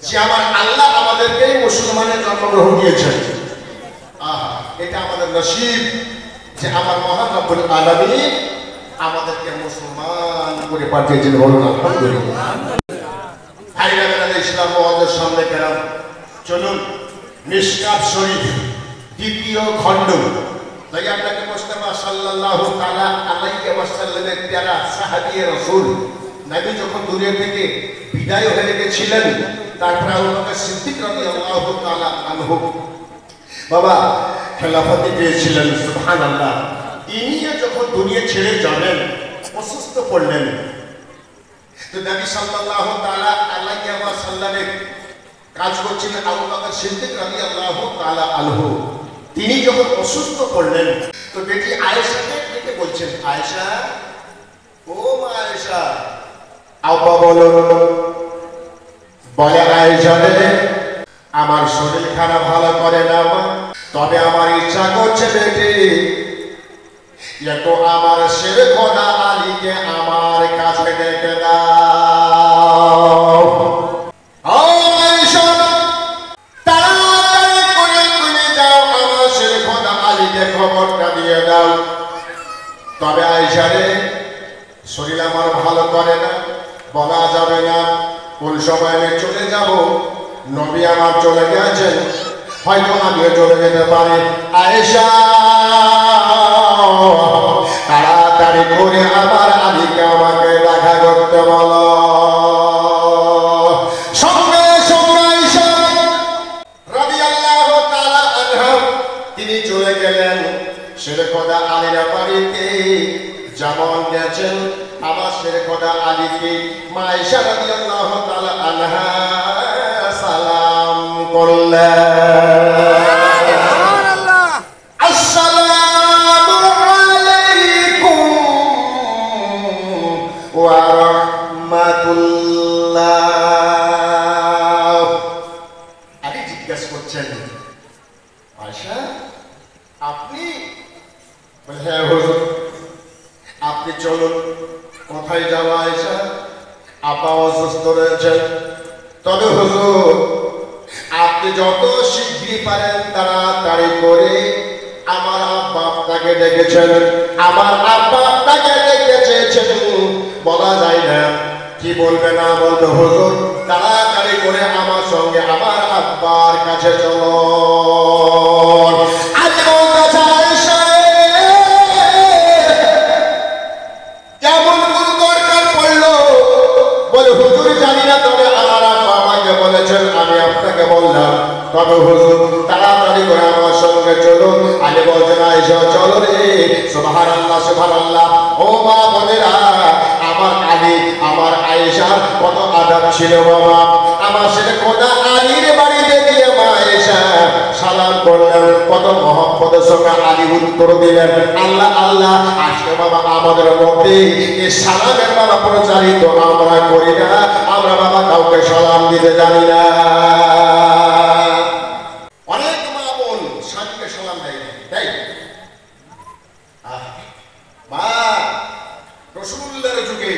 যে আমার আল্লাহ আমাদেরকে মুসলমানের জন্মগ্রহণ দিয়েছেন। এটা আমাদের নসিব যে আমার মহান রব্বুল আলামিন আমাদেরকে মুসলমান করে পাঠিয়েছেন। বলুন আলহামদুলিল্লাহ। ইসলাম ওয়াদের সামনে গেলাম। চলুন মিশকাত শরীফ দ্বিতীয় খণ্ড। তাই আপনাকে মুস্তাফা সাল্লাল্লাহু তাআলা আলাইহি ওয়াসাল্লামের প্যারা সাহাবী রাসূল নবী যখন দুনিয়া থেকে বিদায় হয়ে গেছিলেন, তারপরে আবু বকর সিদ্দিক রাদিয়াল্লাহু তাআলা আনহু বাবা খেলাফতি পেয়েছিলেন। সুবহানাল্লাহ। ইনি যখন দুনিয়া ছেড়ে যাবেন, অসুস্থ পড়লেন, তো নবী সাল্লাল্লাহু তাআলা আলাইহি ওয়াসাল্লামের কাজ করছিলেন আবু বকর সিদ্দিক রাদিয়াল্লাহু তাআলা আনহু। তিনি যখন অসুস্থ পড়লেন, তো বেটি আয়েশাকে ডেকে বলছেন, আয়েশা, ও মা আয়েশা, আব্বা বলো। বলে, আয়েশা রে, আমার শরীর খারাপ ভালো করে না, তবে আমার ইচ্ছা করছে বেটি একটু আমার শেরে খোদা আলীকে আমার কাছে ডেকে দাও। আয়েশা, তাড়াতাড়ি করে তুমি যাও, আমার শেরে খোদা আলীকে খবরটা দিয়ে দাও। তবে আয়েশা রে, শরীর আমার ভালো করে না, বলা যাবে না কোন সময় আমি চলে যাব। নবী আমার চলে গেছেন, হয়তো আমিও চলে যেতে পারি। আয়েশা, তাড়াতাড়ি করে আমার আলীকে আমাকে দেখা করতে বলো। সঙ্গে সঙ্গে আয়েশা রাদিয়াল্লাহু তাআলা আনহা তিনি চলে গেলেন শেরে খোদা আলীর বাড়িতে। যেমন গেছেন আমার শেরে খোদা আলীকে মা আয়েশা রাদিয়াল্লাহু তাআলা আনহা সালাম করলেন। আসসালামু আলাইকুম ওয়া রাহমাতুল্লাহ। আলী জিজ্ঞাসা করছেন, আয়েশা আপনি? বলে, হ্যাঁ হুজুর। আপনি চলুন। কোথায় যাবো আয়েশা? আপা অসুস্থ রয়েছেন। তবে হুজুর আপনি যত শিগগির পারেন তাড়াতাড়ি করে আমার আব্বা আপনাকে ডেকেছেন, আমার আব্বা আপনাকে ডেকে চেয়েছেন, বলা যায় না কি বলবে না বলবে। হুজুর তাড়াতাড়ি করে আমার সঙ্গে আমার আব্বার কাছে চলো। আলী বলতে চায়, আয়েশা কেমন কোন দরকার পড়লো? বলে, হুজুর জানি না, তবে আমার আব্বা আমাকে বলেছেন, আমি আপনাকে বললাম। তবে হুজুর তাড়াতাড়ি করে আমার সঙ্গে চলুন। আলী বলছেন, আয়েশা চলো রে। সুবহানাল্লাহ সুবহানাল্লাহ। ও মা বোনেরা, আমার আলী আমার আয়েশার কত আদব ছিল বাবা। আমার শেরে খোদা আলীর বাড়িতে গিয়ে মা আয়েশা সালাম করলেন, কত মহব্বতের সঙ্গে আলী উত্তর দিলেন, আল্লাহ আল্লাহ। আজকে বাবা আমাদের মধ্যে এই সালামের বাবা প্রচারিত আমরা করি না, আমরা বাবা কাউকে সালাম দিতে জানি না। অনেক মা বোন স্বামীকে সালাম দেয়, তাই মা রাসূলুল্লাহর যুগে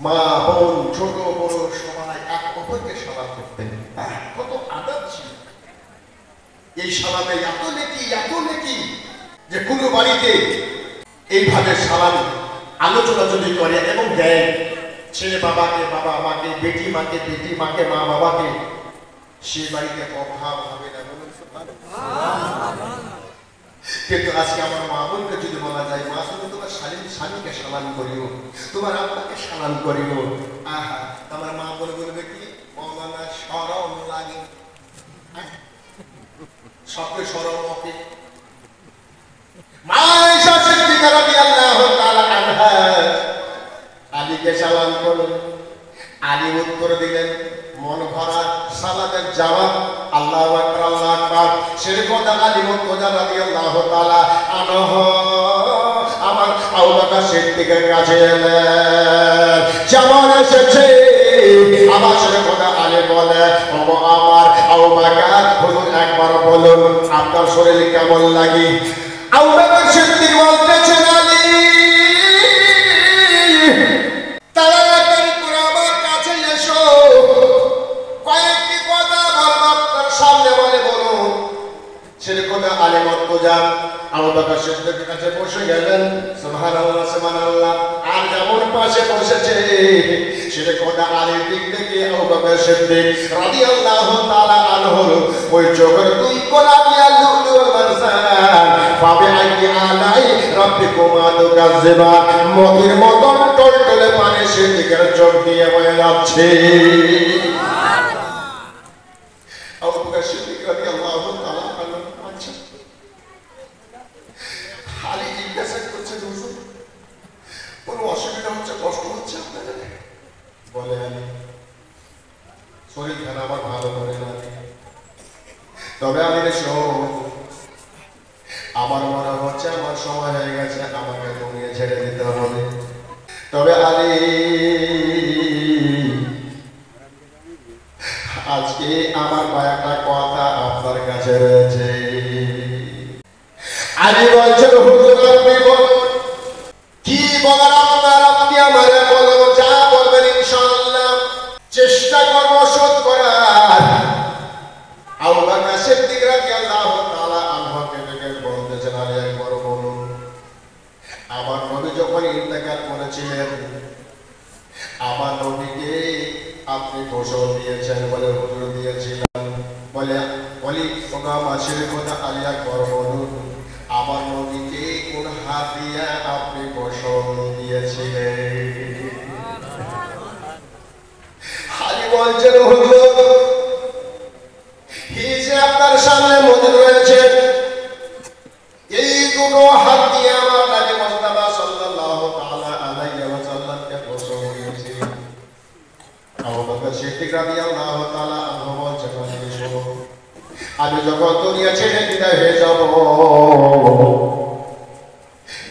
মা বোন ছোট বড় সবাই এক অপরকে সালাম করতেন। কত আদব ছিল এই সালামে। এত নেকি যে কোনো বাড়িতে এইভাবে সালাম আলোচনা যদি করে এবং দেয়, ছেলে বাবাকে, বাবা মাকে, বেটি মাকে, বেটি মাকে, মা বাবাকে, সে বাড়িতে অভাব হবে না। কিন্তু আজকে আমার মা বোনকে যদি বলা যায়, মা তুমি তোমার স্বামীকে সালাম করিও, তোমার আব্বাকে সালাম করিও, আহা, আমার মা বলে বলবে কি, মৌলানা শরম লাগে, সবকে শরম ওকে। মা আয়েশা সিদ্দিকা রাদিয়াল্লাহু তাআলা আনহা আলীকে সালাম করলেন। আলী উত্তর দিলেন, মন ভরা সালামের জবাব, আল্লাহু আকবার আল্লাহু আকবার। শেরে খোদা আলী মুর্তজা রাদিয়াল্লাহু তাআলা আনহু আমার আবু বকর সিদ্দিকের কাছে এলেন। যেমন এসেছে আমার শেরে খোদা আলী বলে, ও আমার আবু বকর, হুজুর একবার বলুন আপনার শরীর কেমন লাগে? আবু বকর সিদ্দিক বলতেছেন, আলী তাড়াতাড়ি করে আমার কাছে এসো। যান। আবু বকর সিদ্দিকের কাছে বসে গেলেন। সুবহানাল্লাহ সুবহানাল্লাহ। আর যেমন পাশে বসেছে সেটা কথা আলীর দিক থেকে আবু বকর সিদ্দিক রাদিয়াল্লাহু তাআলা আনহু ওই চোখের দুই কোণা দিয়া লুলুল মারজান পাবে আইকি আলাই রাব্বিকুমা তুকাজ্জিবান মতির মতন টলটলে পানি সিদ্দিকের চোখ দিয়ে বয়ে যাচ্ছে। আবু বকর সিদ্দিক রাদিয়াল্লাহু তাআলা আনহু আচ্ছা আলী জিজ্ঞাসা করছে হুজুর কোনো অসুবিধা হচ্ছে, কষ্ট হচ্ছে আপনাদের? বলে আলী শরীর খারাপ আমার ভালো করে না, তবে আমি আমার মনে হচ্ছে আমার সময় হয়ে গেছে, আমাকে দুনিয়া ছেড়ে দিতে হবে। তবে আলী আজকে আমার কয়েকটা কথা আপনার কাছে রয়েছে। আলী বলছেন হুজুর আপনি বলুন কি বলার আপনার, আপনি আমারে বলুন, যা বলবেন ইনশাআল্লাহ চেষ্টা করব শোধ করার। আবু বকর সিদ্দিক রাদিয়াল্লাহু তাআলা আনহুকে ডেকে বলতেছেন আলী একবার বলুন আমার নবী যখন ইন্তেকাল করেছিলেন আমার নবীকে আপনি গোসল দিয়েছেন? বলে হুজুর দিয়েছিলাম। বলে বলি ওগা মাসির কথা আলী একবার বলুন আমার নবীকে কোন হাত দিয়ে আপনি গোসল দিয়েছিলেন? আলী বলছেন হুজুর এই যে আপনার সামনে মজুদ রয়েছে এই দুটো হাত দিয়ে আমার নবী মুস্তাফা সাল্লাল্লাহু তাআলা আলাইহি ওয়াসাল্লামকে গোসল দিয়েছিলেন। আবু বকর সিদ্দিক রাদিয়াল্লাহু তাআলা আনহু বলছেন শুনো আমি যখন দুনিয়া ছেড়ে বিদায় হয়ে যাব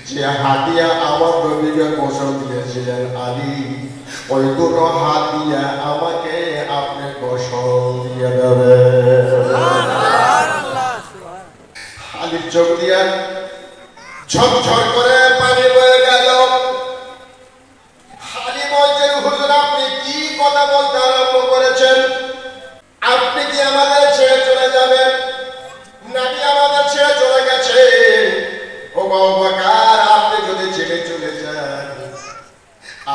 যে হাত দিয়ে আমার নবীকে গোসল দিয়েছিলেন আলী ওই দুটো হাত দিয়ে আমাকে আপনি গোসল দিয়ে দেবেন। আলীর চোখ দিয়ে ঝরঝর করে পানি বয়ে গেল। আলী বলছেন হুজুর আপনি কি কথা বলতে আরম্ভ করেছেন? আপনি কি আমাদের ছেড়ে চলে যাবেন? নবী আমাদের ছেড়ে চলে গেছে। ও আবু বকর আপনি যদি ছেড়ে চলে যান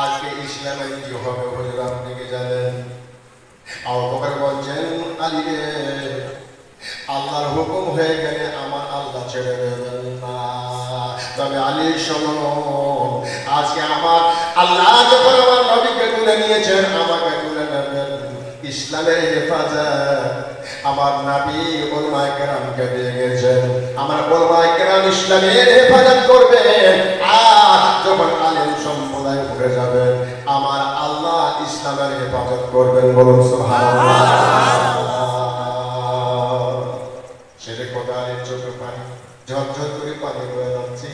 আজকে ইসলামের কি হবে হুজুর আপনি কি জানেন? আবু বকর বলছেন আলী রে আল্লাহর হুকুম হয়ে গেলে আমার আল্লাহ ছেড়ে দেবেন না। তবে আলী শোনো আজকে আমার আল্লাহ যখন আমার নবীকে তুলে নিয়েছেন আমাকে তুলে নেবেন। ইসলামের হেফাজত আমার নবী উলামায়ে কেরামকে দিয়ে গেছেন। আমার উলামায়ে কেরাম ইসলামের হেফাজত করবেন। আর যখন আলেম সম্প্রদায় উঠে যাবেন আমার আল্লাহ ইসলামের হেফাজত করবেন। বলুন সুবহানাল্লাহ। সেটা কথা আলীর চোখে পানি ঝরঝর করে পানি বয়ে যাচ্ছে।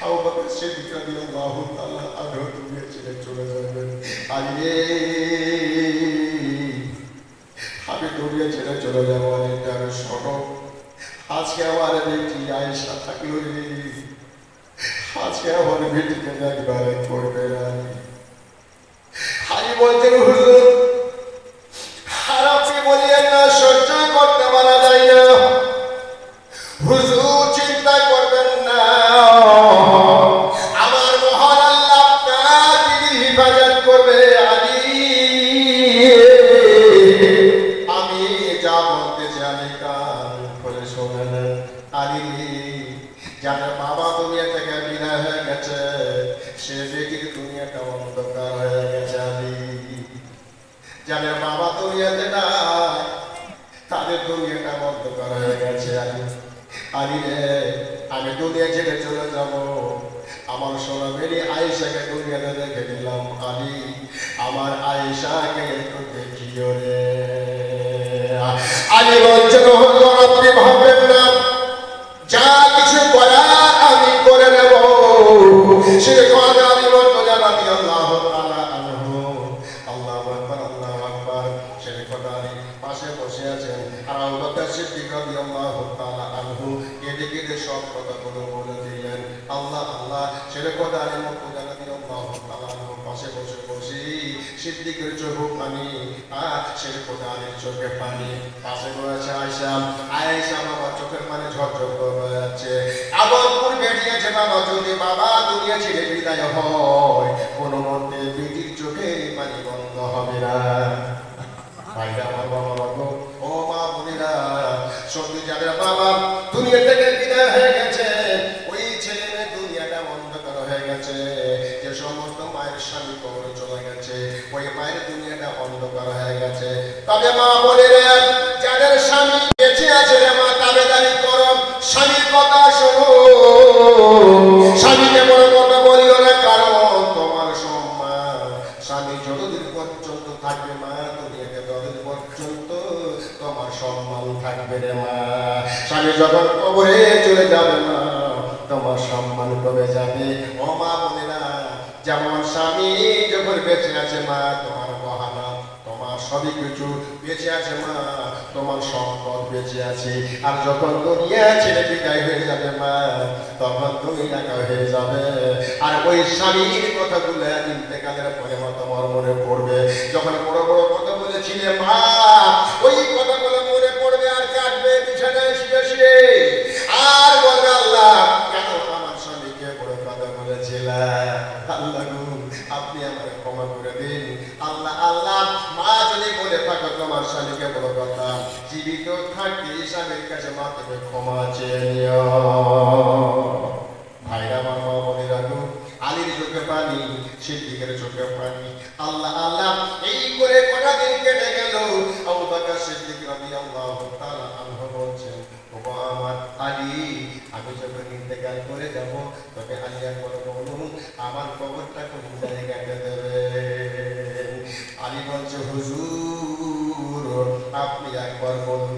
আবু বকর সিদ্দিক রাদিয়াল্লাহু তাআলা আনহু দুনিয়া ছেড়ে চলে যাবেন। আলী আমি দুনিয়া ছেড়ে চলে যাবো এটা শোনো আজকে আমার বেটি আয়েশা থাকলো আজকে আমার বেটিকে একবার করবে না। আলী বলতেন হুজুর আর আপনি বলিয়েন না সহ্য করতে পারা যায় না। হুজুর চিন্তা করবেন না আমার মহান আল্লাহ আপনার দিদি হেফাজত করবে। আলী আমি যা বলতে জানি কান খুলে শোনেন। আলী যার বাবা দুনিয়া থেকে বিদায় হয়ে গেছে সে বেটির দুনিয়াটা অন্ধকার হয়ে গেছে। আলী যাদের বাবা দুনিয়াতে নাই তাদের দুনিয়াটা অন্ধকার হয়ে গেছে। আলী রে আমি দুনিয়া ছেড়ে চলে যাব আমার সোনা মেরি আয়েশাকে দুনিয়াতে দেখে দিলাম। আলী আমার আয়েশাকে একটু দেখিও রে। আলী বলছেন আপনি ভাববেন না যা কিছু করার আমি করে নেব। সে কথা আলী বলছেন রাদিয়াল্লাহু তাআলা আনহু আল্লাহু আকবার আল্লাহু আকবার। সে কথা আলী পাশে বসে আছেন আর আবু বকর সিদ্দিক রাদিয়াল্লাহু তাআলা আনহু কেঁদে কেঁদে সব কথাগুলো বলে দিলেন। আল্লাহ আল্লাহ সে কথা আলী রাদিয়াল্লাহু তাআলা আনহু পাশে বসে বসে সিদ্দিকের চোখে পানি, সে খোদা আলীর চোখে পানি, পাশে রয়েছে আয়েশা, আয়েশা বাবা চোখের পানি ঝরঝর করে যাচ্ছে। আবার পূর্বে দিয়েছে বাবা যদি বাবা দুনিয়া ছেড়ে বিদায় হয় কোনো মতে বেটির চোখে পানি বন্ধ হবে না। ভাইরা আমার বাবা গো, ও মা বোনেরা, সত্যি যাদের বাবা দুনিয়া থেকে বিদায় হয়ে গেছে, ওই ছেলে মেয়ে দুনিয়াটা অন্ধকার হয়ে গেছে। যে সমস্ত মায়ের স্বামী কবরে চলে গেছে, ওই মায়ের দুনিয়াটা অন্ধকার হয়ে গেছে। তবে মা বোনেরা, যাদের স্বামী বেঁচে আছে রে মা, তাবেদারি করো, স্বামীর কথা শোনো, স্বামীকে বড় কথা বলিও না, কারণ তোমার সম্মান স্বামী যতদিন পর্যন্ত থাকবে মা, দুনিয়াতে ততদিন পর্যন্ত তোমার সম্মান থাকবে রে মা। স্বামী যখন কবরে চলে যাবে মা, তোমার সম্মান কমে যাবে। ও মা বোনেরা, যেমন স্বামী যখন বেঁচে আছে মা, তোমার গহনা তোমার সবই কিছু বেঁচে আছে মা, তোমার সম্পদ বেঁচে আছে। আর যখন দুনিয়া ছেড়ে বিদায় হয়ে যাবে মা, তখন তুমি একা হয়ে যাবে। আর ওই স্বামীর কথাগুলো ইন্তেকালের পরে মা তোমার মনে পড়বে। যখন বড় বড় কথা বলেছিলে মা, ওই কথাগুলো মনে পড়বে আর কাটবে বিছানায় শুয়ে শুয়ে, আর বলবে আল্লাহ কেন আমার স্বামীকে বড় কথা বলেছিলাম, আল্লাহ আপনি আমার ক্ষমা করে দিন। আল্লাহ আল্লাহ, মা যদি বলে থাকো তোমার স্বামীকে বড় কথা, জীবিত থাকতে স্বামীর কাছে মা তুমি ক্ষমা চেয়ে নিও। ভাইরা আমার মা বোনেরা গো, আলীর চোখে পানি, সিদ্দিকের চোখে পানি। আল্লাহ আল্লাহ, এই করে কটা দিন কেটে গেল। আবু বকর সিদ্দিক রাদিয়াল্লাহু তাআলা আনহু বলছেন, ওগো আমার আলী, আমি যখন ইন্তেকাল করে যাব, তবে আলী একবার বলুন আমার কবরটা কোন জায়গায় দেবে। আলী বলছে হুজুর আপনি একবার বলুন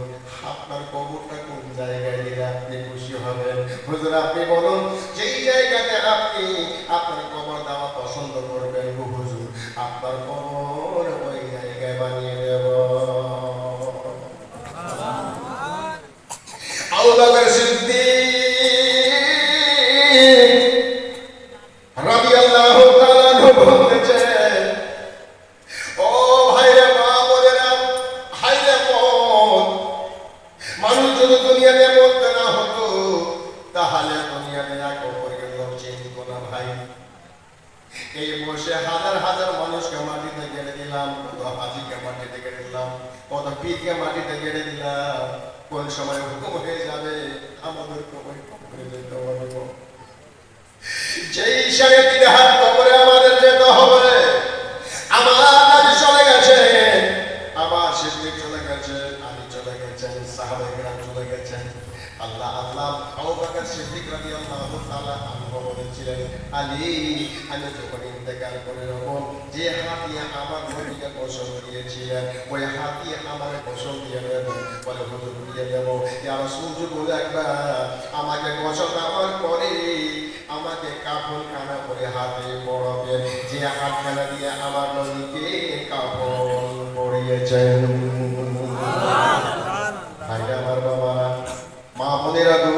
আপনার কবরটা কোন জায়গায় দিলে আপনি খুশি হবেন। হুজুর আপনি বলুন যেই জায়গাতে আপনি আপনার কবর দেওয়া পছন্দ করবেন, হুজুর আপনার কবর ওই জায়গায় বানিয়ে দেব। আবু বকর সিদ্দিক রাদিয়াল্লাহু তাআলা বলতেছেন, ও ভাইরা মা বোনেরা, হায়রে মত, মানুষ যদি দুনিয়াতে মরতে না হতো তাহলে দুনিয়াতে এক অপরকে লোক চিনত না ভাই। এই বসে হাজার হাজার মানুষকে মাটিতে গেড়ে দিলাম, কত হাজিকে মাটিতে গেড়ে দিলাম, কত পীরকে মাটিতে গেড়ে দিলাম, কোন সময় হুকুম হয়ে যাবে আমাদের কবরে যেতে হবে। যেই সাড়ে 3 হাত কবরে আমাদের যেতে হবে। আমার নবী চলে গেছেন, আমার সিদ্দিক চলে গেছেন, আলী চলে গেছেন, সাহাবায়ে কেরাম চলে গেছেন। আল্লাহ আল্লাহ, আবু বকর সিদ্দিক রাদিয়াল্লাহু তাআলা আনহু বলেছিলেন, আলী আমি যখন ইন্তেকাল করে যাব, যে হাত দিয়ে আমার নবীকে গোসল দিয়েছিলেন ওই হাত দিয়ে আমার গোসল দিয়ে দেব। বলে হুজুর দিয়ে দেব। ইয়া রাসূল বলে একবার আমাকে গোসল দেওয়ার পরে আমাকে কাফন খানা করে হাতে পরাবেন, যে হাতখানা দিয়ে আমার নবীকে কাফন পরিয়েছেন। ভাইরা আমার বাবা মা বোনেরা গো,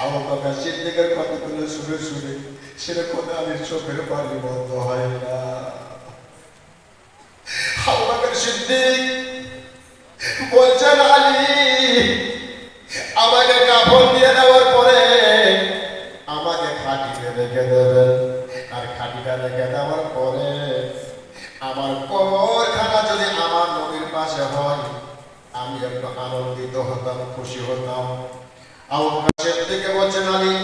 আবু বকর সিদ্দিকের কথাগুলো শুনে শুনে সেরকম আলীর চোখের পানি বন্ধ হয় না। আবু বকর সিদ্দিক বলছেন, আলী আমাকে কাফন দিয়ে দেওয়ার পরে আমাকে খাটিতে রেখে দেবেন, আর খাটিটা রেখে দেওয়ার পরে আমার কবরখানা যদি আমার নবীর পাশে হয় আমি একটু আনন্দিত হতাম, খুশি হতাম। আবু বকর সিদ্দিক বলছেন, আলী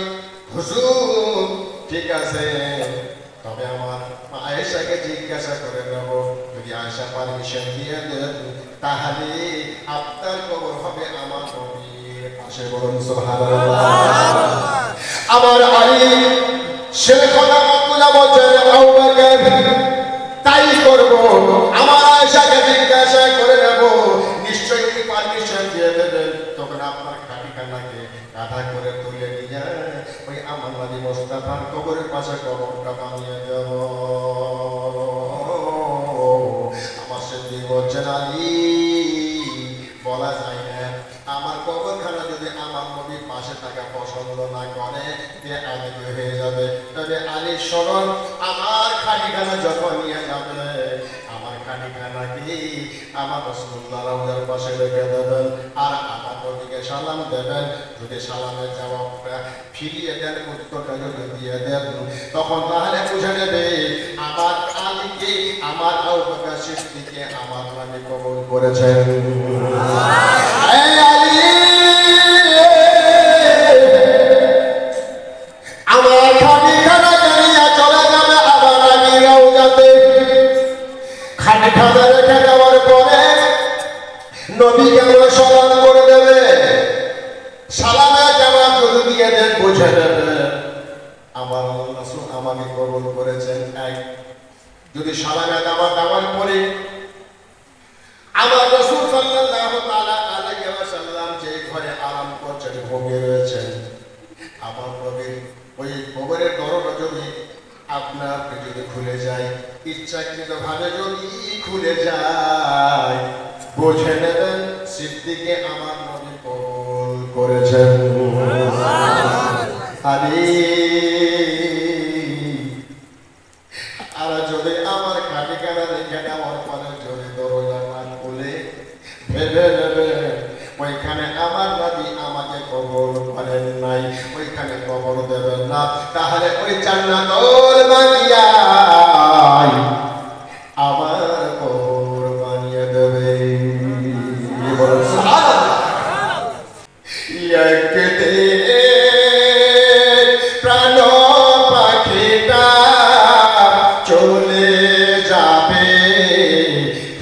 হুজুর ঠিক আছে, তবে আমার আয়েশাকে জিজ্ঞাসা করে নেব, যদি আয়েশা পারমিশন দিয়ে দেন তাহলে আপনার কবর হবে আমার নবীর পাশে। বলুন সুবহানাল্লাহ। আমার আলী সে কথা মতলা বলছেন, আবু বকর তাই করব, আমার আয়েশাকে জিজ্ঞাসা করে নেব, নিশ্চয়ই উনি পারমিশন দিয়ে দেবেন। তখন আপনার খাটিখানাকে কাঁধা করে তুলে নিয়ে ওই আমার নবী মুস্তাফার কবরের পাশে কবরটা বানিয়ে দেব। আমার সিদ্দিক বলছেন, আলী বলা যায় না আমার কবরখানা যদি আমার নবীর পাশে থাকা পছন্দ না করে যে আলী হয়ে যাবে। তবে আলী স্মরণ আমার খাটিখানা যখন নিয়ে যাবে, আমার খাটিখানা কি আমার রাসূলুল্লাহ রাউজার পাশে রেখে দেবেন আর আমার নবীকে সালাম দেবেন। যদি সালামের জবাবটা ফিরিয়ে দেন, উত্তরটা যদি দিয়ে দেন, তখন তাহলে বুঝে নেবে আমার আলীকে, আমার আবু বকর সিদ্দিককে আমার নবী কবুল করেছেন। আমার খাটিখানা জানিয়ে চলে যাবে আমার নবী রাউজাতে। খাটিখানা রেখে যাওয়ার পরে নবীকে আমরা সালাম করে দেবে। সালামের জবাব যদি দিয়ে দেন, বুঝে নেবে আমার রাসূল আমাকে কবুল করেছেন। এক, যদি সালামের জবাব দেওয়ার পরে আমার রাসূল সাল্লাল্লাহু তাআলা আলাইহি ওয়াসাল্লাম যে ঘরে আরাম করছেন, ঘুমিয়ে রয়েছেন, আমার নবীর ওই কবরের দরজা যদি আপনার যদি খুলে যায়, ইচ্ছাকৃতভাবে যদি খুলে যায়, বুঝে নেবেন সিদ্দিকে আমার নবী কবুল করেছেন। আর যদি আমার খাটিখানা রেখে দেওয়ার পরে যদি দরজা না খুলে, ভেবে নেবে ওইখানে আমার নবী আমাকে কবর করেন নাই, ওইখানে কবর দেবেন না। তাহলে ওই জান্নাতুল বাকিয়ায় আমার কবর বানিয়ে দেবে। প্রাণ পাখিটা চলে যাবে,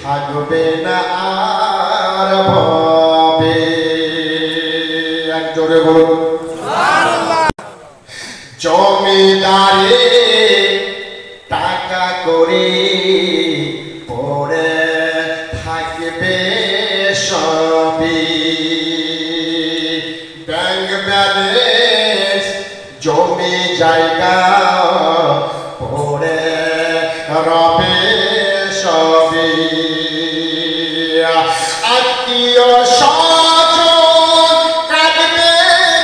থাকবে না আর ভাবে। এক জোরে বলুন জমিদারে টাকা করে পড়ে থাকবে সবই, ব্যাংক ব্যালেন্স জমি জায়গা পড়ে রবে সবই। আত্মীয় স্বজন কাঁদবে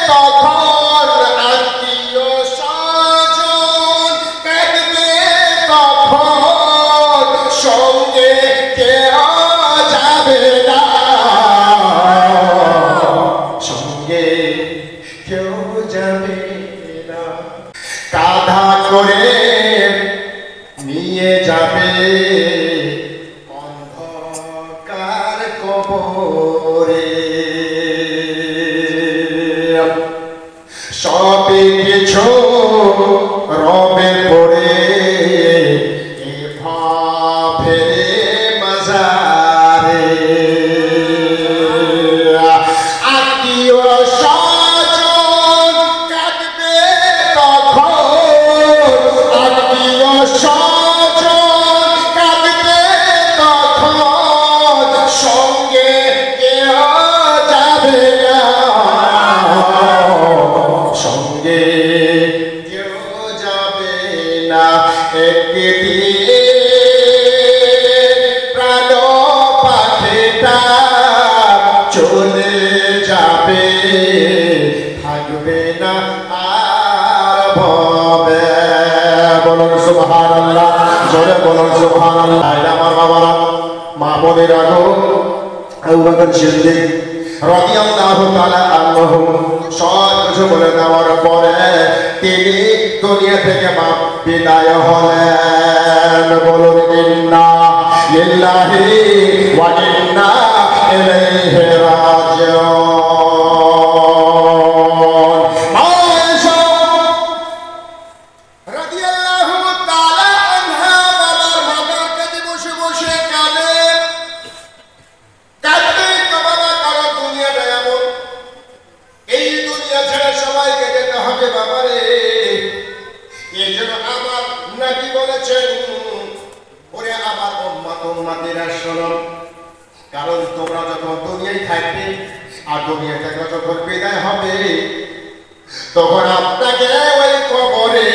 তখন, আত্মীয় স্বজন কাঁদবে তখন, সঙ্গে কেউ যাবে না, সঙ্গে কেউ যাবে না। কাঁধা করে নিয়ে যাবে অন্ধকার কবরে, সবই কিছু রবে পড়ে ভাবে মাজারে। আত্মীয় স্বজন কাঁদবে তখন, আত্মীয় স্বজন কাঁদবে তখন, সঙ্গে কেউ যাবে না, সঙ্গে কেউ যাবে না। একদিন প্রাণ পাখিটা চলে যাবে, থাকবে না আর ভাবে। বলুন সুবহানাল্লাহ, জোরে বলুন সুবহানাল্লাহ। আমার বাবারা, মা বোনেরা, আবু বকর সিদ্দিক রাদিয়াল্লাহু তাআলা আনহু সব কিছু বলে দেওয়ার পরে তিনি দুনিয়া থেকে বিদায় হলেন। বলুন ইন্না লিল্লাহি ওয়া ইন্না ইলাইহি রাজিউন। কারণ তোমরা যখন দুনিয়ায় থাকবে আর দুনিয়া থেকে যখন বিদায় হবে, তখন আপনাকে ওই কবরে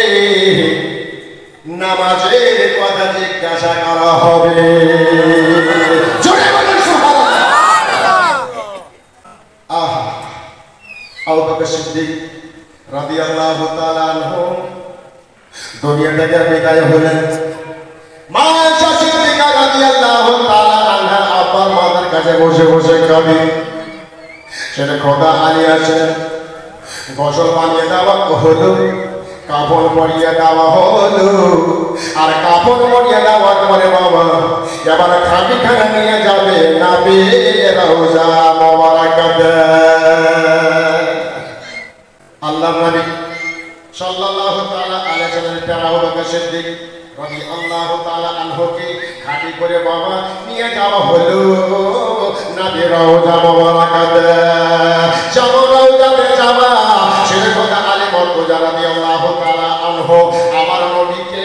নামাজের কথা জিজ্ঞাসা করা হবে। দুনিয়া থেকে বিদায় হলেন। মা আয়েশা সিদ্দিকা রাদিয়াল্লাহু তাআলা আনহা আব্বার মাথার কাছে বসে বসে কাঁদে। সেটা খোদা আলী আছে, গোসল বানিয়ে দেওয়া হলো, কাপড় পরিয়ে দেওয়া হলো, আর কাপড় পরিয়ে দেওয়ার পরে বাবা এবার খাটি খানা নিয়ে যাবে নবী রওজা মোবারকাতে। আল্লাহর নবী সাল্লাল্লাহু তাআলা আলাইহি ওয়াসাল্লাম প্যারা আবু বকর সিদ্দিক রাদিয়াল্লাহু তাআলা আনহুকে খাটি করে বাবা নিয়ে যাওয়া হলো নবী রওজা মোবারকাতে। যাব রওজাতে যাওয়া ছেলে খোদা আলী মুর্তজা রাদিয়াল্লাহু তাআলা আনহু আমার নবীকে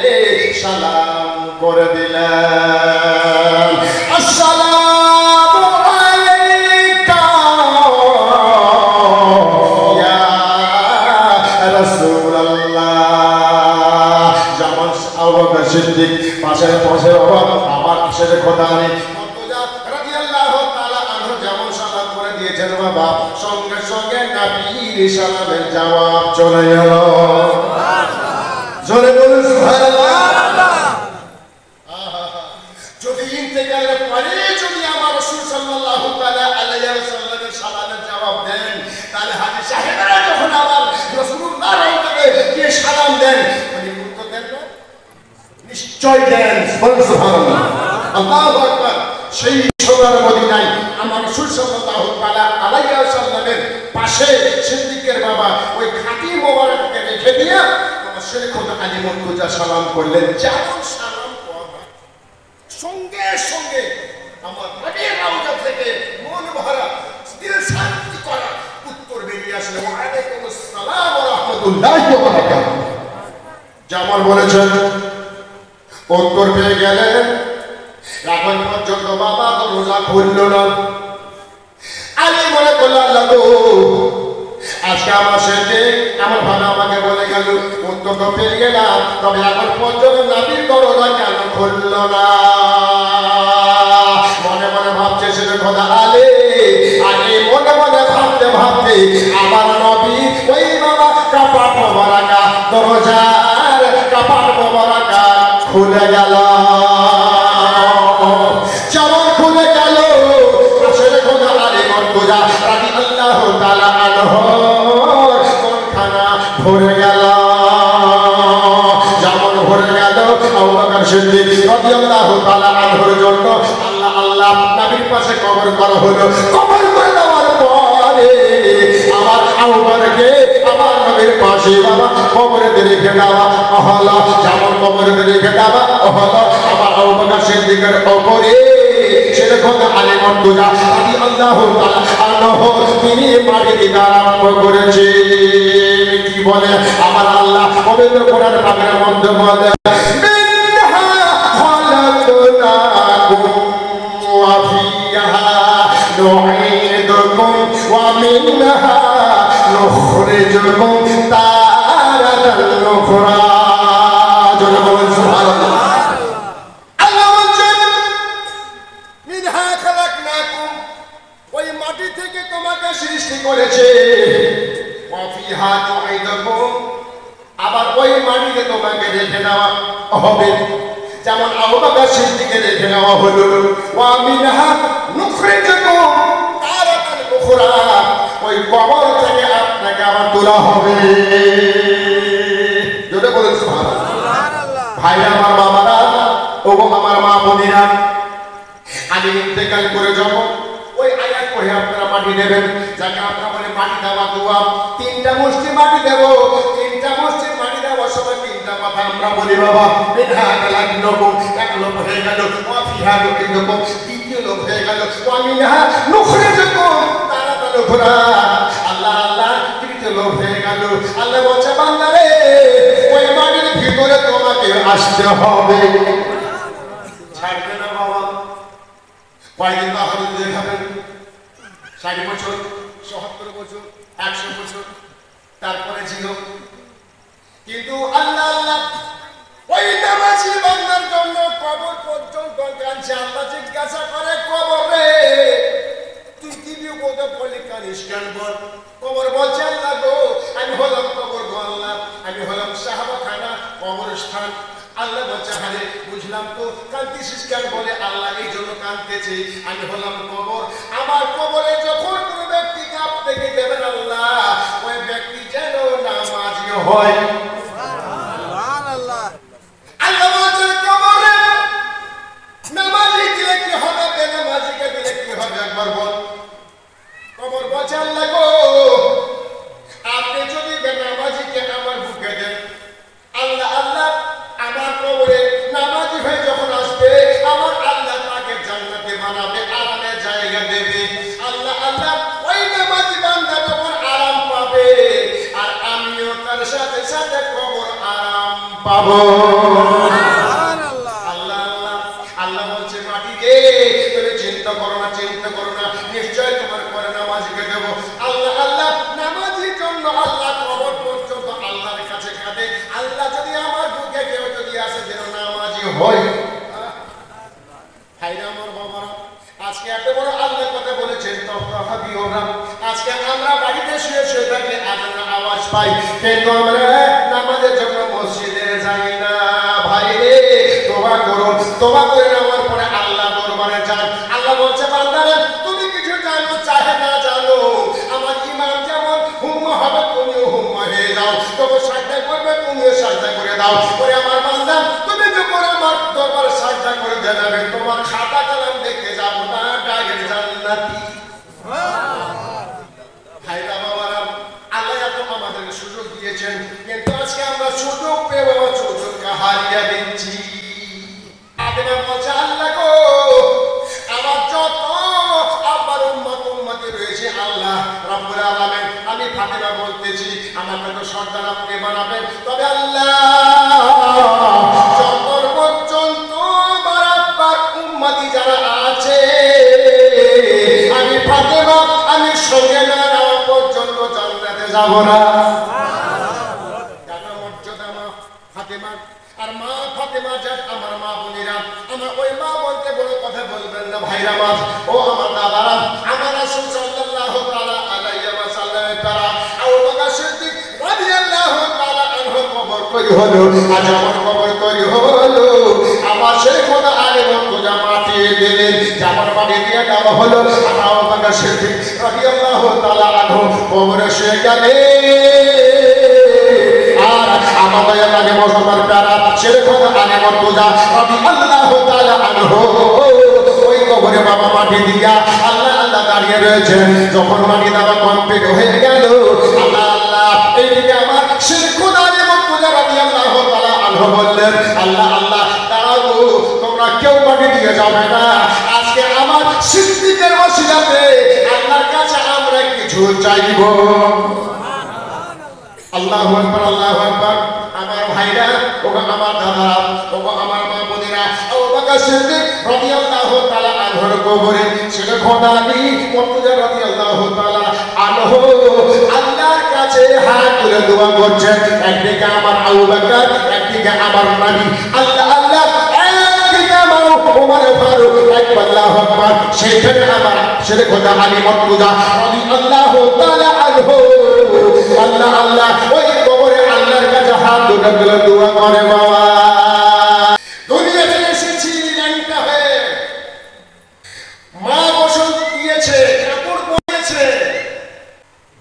সালাম করে দিলেন। আসসালামু আলাইকা ইয়া রাসূলুল্লাহ। যেমন আবু বকর সিদ্দিক পাশে পাশে বাবা আমার ছেলে খোদা আলী মুর্তজা রাদিয়াল্লাহু তাআলা আনহু যেমন সালাম করে দিয়েছেন বাবা, সঙ্গে সঙ্গে নবীর সালামের জবাব চলে গেল। জোরে বলুন সুবহানাল্লাহ। যদি ইন্তেকালের পরে যদি আমার রাসূল সাল্লাল্লাহু তাআলা আলাইহি ওয়াসাল্লামের সালামের জবাব দেন, তাহলে হাজী সাহেবরা যখন আমার রাসূলুল্লাহ রওজাতে গিয়ে সালাম দেন, উনি উত্তর দেন না? নিশ্চয় দেন। বলুন সুবহানাল্লাহ। আল্লাহু আকবার। সেই সোনার মদিনায় আমার রাসূল সাল্লাল্লাহু তাআলা আলাইহি ওয়াসাল্লামের পাশে সিদ্দিকের বাবা ওই খাঁটি মোবারককে রেখে দিয়ে আমার শেখ খোদা আলী মুর্তজা সালাম করলেন। যেমন সালাম করা সঙ্গে সঙ্গে আমার নবীর রওজা থেকে মন ভরা দিলে শান্তি করা উত্তর বেরিয়ে আসলে ওয়া আলাইকুমুস সালাম ওয়া রাহমাতুল্লাহি ওয়া বারাকাতুহু। যেমন বলেছেন উত্তর পেয়ে গেলেন। এখন পর্যন্ত বাবা তো রোজা খুলল না। আলী মনে করল আল্লাহ গো, আজকে আমার সেদিকে এমন ভাবে আমাকে বলে গেল, উত্তর তো পেয়ে গেলাম, তবে এখন পর্যন্ত নবীর দরজা কেন খুলল না? মনে মনে ভাবছে সেটা খোদা আলী। আলী মনে মনে ভাবতে ভাবতে আমার নবী ওই বাবা কাপাট মোবারকা দরজার কাপাট মোবারকা খুলে গেল। যেমন খুলে গেল ছেলে খোদা আলী মুর্তজা রাদিয়াল্লাহু তাআলা আনহুর কোনখানা ভরে গেল। যেমন ভরে গেল আবু বকর সিদ্দিক রাদিয়াল্লাহু তাআলা আনহুর জন্য আল্লাহ আল্লাহ নবীর পাশে কবর করা হলো। কবর করে দেওয়ার পরে আমার আবু বকরকে আমার নবীর পাশে বাবা কবরেতে রেখে দেওয়া হলো। যেমন কবরেতে রেখে দেওয়া হলো আমার আবু বকর সিদ্দিকের কবরে ছেলে খোদা আলী মুর্তজা রাদিয়াল্লাহু তাআলা আনহু তিনি মাটি দিতে আরম্ভ করেছে। কি বলে আমার আল্লাহ পবিত্র কোরআন পাকের মধ্যে বলে, মিনহা খালাকনাকুম ওয়া ফিহা নুঈদুকুম ওয়া মিনহা নুখরিজুকুম তারাতান উখরা। জোরে বলুন সুবহানাল্লাহ। ওই মাটি থেকে তোমাকে সৃষ্টি করেছে, আবার ওই মাটিতে তোমাকে রেখে দেওয়া হবে। যেমন আবু বকর সিদ্দিককে রেখে নেওয়া হলো, ওয়া মিনহা নুখরিজুকুম তারাতান উখরা, ওই কবর থেকে আপনাকে আবার তোলা হবে। জোরে বলুন সুবহানাল্লাহ। ভাই আমার বাবারা ও আমার মা বোনেরা, আমি ইন্তেকাল করে যাব ওই আয়াত পড়ে আপনারা মাটি দেবেন, যাকে আপনারা বলে মাটি দেওয়া দোয়া। তিনটা মুষ্টি মাটি দেব। তিনটা মুষ্টি মাটি দেওয়ার সময় তিনটা কথা আমরা বলি বাবা। মিনহা খালাকনাকুম, এক লোক হয়ে গেল, ওয়া ফিহা নুঈদুকুম দ্বিতীয় লোক হয়ে গেল, ওয়া মিনহা নুখরিজুকুম তারাতান উখরা। আল্লাহ আল্লাহ তৃতীয় লোক হয়ে গেল। আল্লাহ বলছে বান্দা রে, ওই মাটির ভিতরে তোমাকে আসতে হবে, ছাড়বে না বাবা। কয়েকদিন তো হাতে দিয়ে খাবেন, 60 বছর 70 বছর 100 বছর তারপরে ছিল। কিন্তু আল্লাহ আল্লাহ ওই নামাজি বান্দার জন্য কবর পর্যন্ত কাঁদছে। আল্লাহ জিজ্ঞাসা করে, কবর রে তুই দিবি বিপদে পড়লে কানিস কেন বল? কবর বলছে আল্লাহ গো আমি হলাম কবর গো আল্লাহ, আমি হলাম সাহাবাখানা কবরস্থান। আল্লাহ বলছে আরে বুঝলাম তো কাঁদতেছিস কেন? বলে আল্লাহ এই জন্য কাঁদতেছি আমি হলাম কবর, আমার কবরে যখন কোনো ব্যক্তি কাপ থেকে দেবেন আল্লাহ ওই ব্যক্তি যেন নামাজি হয়। আল্লাহ বলছেন কবরে নামাজি দিলে কি হবে, বেনামাজিকে দিলে কি হবে একবার বল? কবর বলছে আল্লাহ গো আপনি যদি বেনামাজিকে আমার বুকে দেন আল্লাহ আল্লাহ আমার কবরে নামাজি হয়ে যখন আসবে আমার আল্লাহ তাকে জান্নাতে বানাবে, আরামের জায়গা দেবে। আল্লাহ আল্লাহ ওই নামাজি বান্দা যখন আরাম পাবে আর আমিও তার সাথে সাথে কবর আরাম পাবো। আল্লাহ আল্লাহ আল্লাহ বলছে মাটি রে তুমি চিন্তা করো না, চিন্তা করো না, নিশ্চয় তোমার পরে নামাজিকে দেব। আল্লাহ আল্লাহ নামাজির জন্য আল্লাহ কবর পর্যন্ত আল্লাহর কাছে কাঁদে। আল্লাহ যদি আমার বুকে কেউ যদি আসে যেন নামাজি হয়। ভাইরা আমার বাবারা আজকে এত বড় আল্লাহ কথা বলেছেন তফাবিও না। আজকে আমরা বাড়িতে শুয়ে শুয়ে থাকলে আজানের আওয়াজ পাই কিন্তু আমরা নামাজের জন্য মসজিদে যাই না। ভাই রে তোবা করুন, তোবা করে নেওয়ার পরে আল্লাহ দরবারে যান। আল্লাহ বলছে বান্দারে তুমি কিছু জানো চাহে না জানো আমার ইমাম যেমন হুম্মা হবে তুমিও হুম্মা হয়ে যাও, তবে সাজদা করবে তুমিও সাজদা করে দাও। ওরে আমার বান্দা তুমি যখন আমার দরবারে সাজদা করে দেবে তোমার খাতা কলম দেখে যাবো না ডাইরেক্ট জান্নাতি। ভাইরা বাবারা আল্লাহ এত আমাদেরকে সুযোগ দিয়েছেন কিন্তু আজকে আমরা সুযোগ পেয়ে বাবা সুযোগকে হারিয়ে দিচ্ছি। আদেনা বলছে আল্লাহ গো আমার যত আব্বার উম্মতি রয়েছে আল্লাহ রাব্বুল আলামিন আমি ফাতিমা বলতেছি আমাকে তো সর্দার আপনি বানাবেন, তবে আল্লাহ যত পর্যন্ত আমার আব্বার উম্মতি যারা আছে আমি ফাতিমা আমি সঙ্গে না যাওয়া পর্যন্ত জান্নাতে যাব না। কেন মর্যাদা মা ফাতিমা আর মা ফাতিমা যাক আমার মা বোনেরা আমার ওই মা বলতে বড় কথা বলবেন না ভাইরা মা ও আমার দাদারা আমার রাসূল সাল্লাল্লাহু তাআলা আলাইহি ওয়াসাল্লামের দ্বারা আবু বকর সিদ্দিক রাদিয়াল্লাহু তাআলা আনহু কবর তৈরি হলো। আজ আমার কবর তৈরি হলো আমার সেই খোদা আলেম খোদা মাটি দিলেন জামার মাটি দিয়ে দেওয়া হলো। আবু বকর সিদ্দিক রাদিয়াল্লাহু তাআলা আনহু কবরে শুয়ে গেলেন আর আমাদের আগে মুসলমান প্যারা শেরে খোদা আলেম খোদা রাদিয়াল্লাহু তাআলা আনহু ওই কবরে বাবা মাটি দিয়া আল্লাহ আল্লাহ দাঁড়িয়ে রয়েছেন। যখন মাটি দেওয়া কমপ্লিট হয়ে গেল আল্লাহ আল্লাহ এইদিকে আমার শেরে খোদা আলেম খোদা রাদিয়াল্লাহু তাআলা আনহু বললেন আল্লাহ আল্লাহ দাঁড়াও তোমরা কেউ মাটি দিয়ে যাবে না, আজকে আমার সিদ্দিকের ওসিলাতে আল্লাহর কাছে আমরা কিছু চাইব। আল্লাহু আকবার আল্লাহু আকবার। আমার ভাইরা ও আমার দাদা ও আমার মা বোনেরা আবু বকর সিদ্দিক রাদিয়াল্লাহু তাআলা আনহুর কবরে শেরে খোদা আলী মুর্তজা রাদিয়াল্লাহু তাআলা আনহু আল্লাহর কাছে হাত তুলে দোয়া করছেন। একদিকে আমার আবু বকর একদিকে আমার নবী আল্লাহ আল্লাহ একদিকে আমার ওমর ফারুক আল্লাহু আকবার সেইখানে আমার শেরে খোদা আলী মুর্তজা রাদিয়াল্লাহু তাআলা আনহু আল্লাহ আল্লাহ ওই কবরে আল্লাহর কাছে হাত তুলে দোয়া করে বাবা দুনিয়াতে এসেছি ল্যাংটা হয়ে মা গোসল দিয়েছে কাপড় পরেছে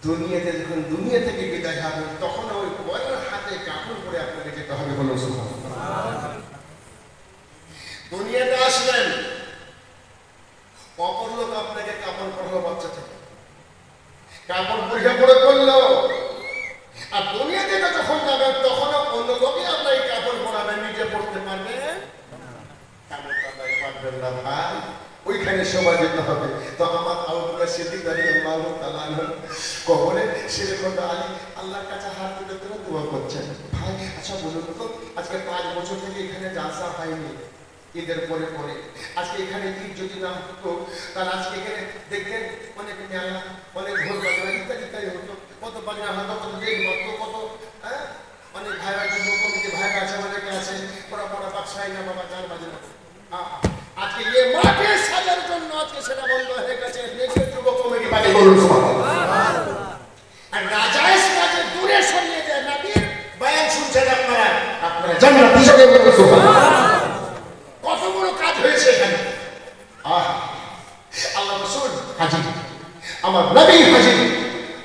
দুনিয়াতে যখন দুনিয়া থেকে বিদায় হবে তখন ওই বড় হাতে কাপড় পরে আপনাকে যেতে হবে বলো সুবহানাল্লাহ। দুনিয়াতে আসলেন অপর লোক আপনাকে কাপড় পরালো বাচ্চা থেকে কাপড় পরিষ্কার করে করলো আর দুনিয়া থেকে যখন যাবেন তখন অন্য লোকে আপনাকে কাপড় পরাবেন নিজে পড়তে পারবেন পারবেন না ভাই ওইখানে সময় যেতে হবে। তো আমার আবু বকর সিদ্দিক রাদিয়াল্লাহু তাআলা আনহু কবরে শেরে খোদা আলী আল্লাহর কাছে হাত তুলে তুলে দোয়া করছেন। ভাই আচ্ছা বলুন তো আজকে 5 বছর থেকে এখানে জালসা হয়নি ঈদের পরে পরে আজকে এখানে ঈদ যদি না হতো তাহলে আজকে এখানে দেখতেন অনেক মেলা অনেক ভোর বাজনা ইত্যাদি ইত্যাদি হতো কত বাজনা হতো কত দেখ হতো কত অনেক ভাইরা যুব কমিটি ভাইরা আছে অনেকে আছে বড় বড় বাদশাহী না বাবা গান বাজনা আজকে এই মাঠে সাজার জন্য আজকে সেটা বন্ধ হয়ে গেছে যুব কমিটি তাকে বলুন সুবহানাল্লাহ। আর রাজায়েশ কাজে দূরে সরিয়ে দেয় নবীর বয়ান শুনছেন আপনারা, আপনারা জান্নাতি হিসেবে বলুন সুবহানাল্লাহ। কত বড় কাজ হয়েছে এখানে। আল্লাহ রাসূল হাজির, আমার নবী হাজির।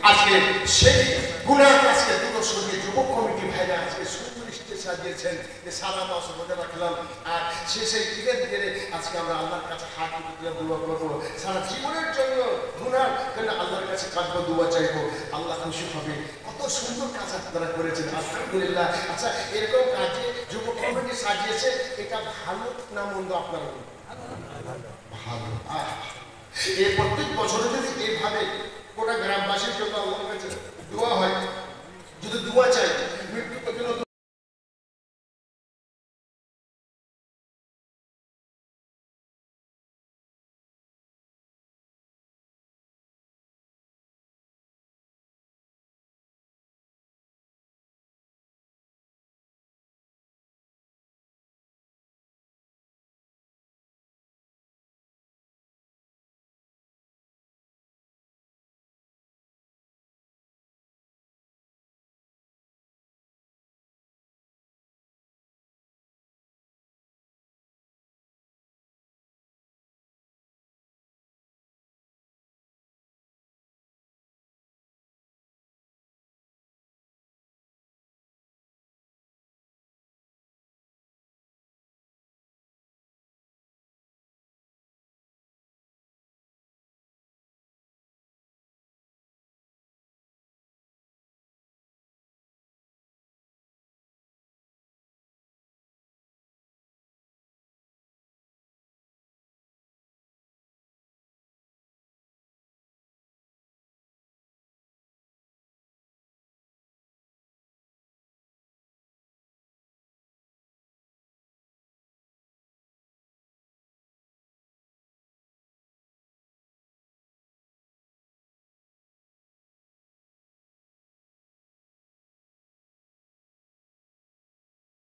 আজকে সেই গুনাহ কাজকে দূরে সরিয়ে যুবক কমিটি ভাইরা আজকে সুন্দর স্টেজ সাজিয়েছেন যে সারা মাস রোজা রাখলাম, আর শেষে ধীরে ধীরে আজকে আমরা আল্লাহর কাছে হাত তুলে দোয়া করবো সারা জীবনের জন্য গুনাহ কেন আল্লাহর কাছে কাঁদবো, দোয়া চাইবো, আল্লাহ খুশি হবে। কত সুন্দর কাজ আপনারা করেছেন, আলহামদুলিল্লাহ। আচ্ছা, এরকম কাজে যুবক কমিটি সাজিয়েছে, এটা ভালো না মন্দ আপনারা ভালো। এই প্রত্যেক বছরে যদি এইভাবে গোটা গ্রামবাসীর জন্য আল্লাহর কাছে দোয়া হয়, যদি দোয়া চাই মৃত্যু পর্যন্ত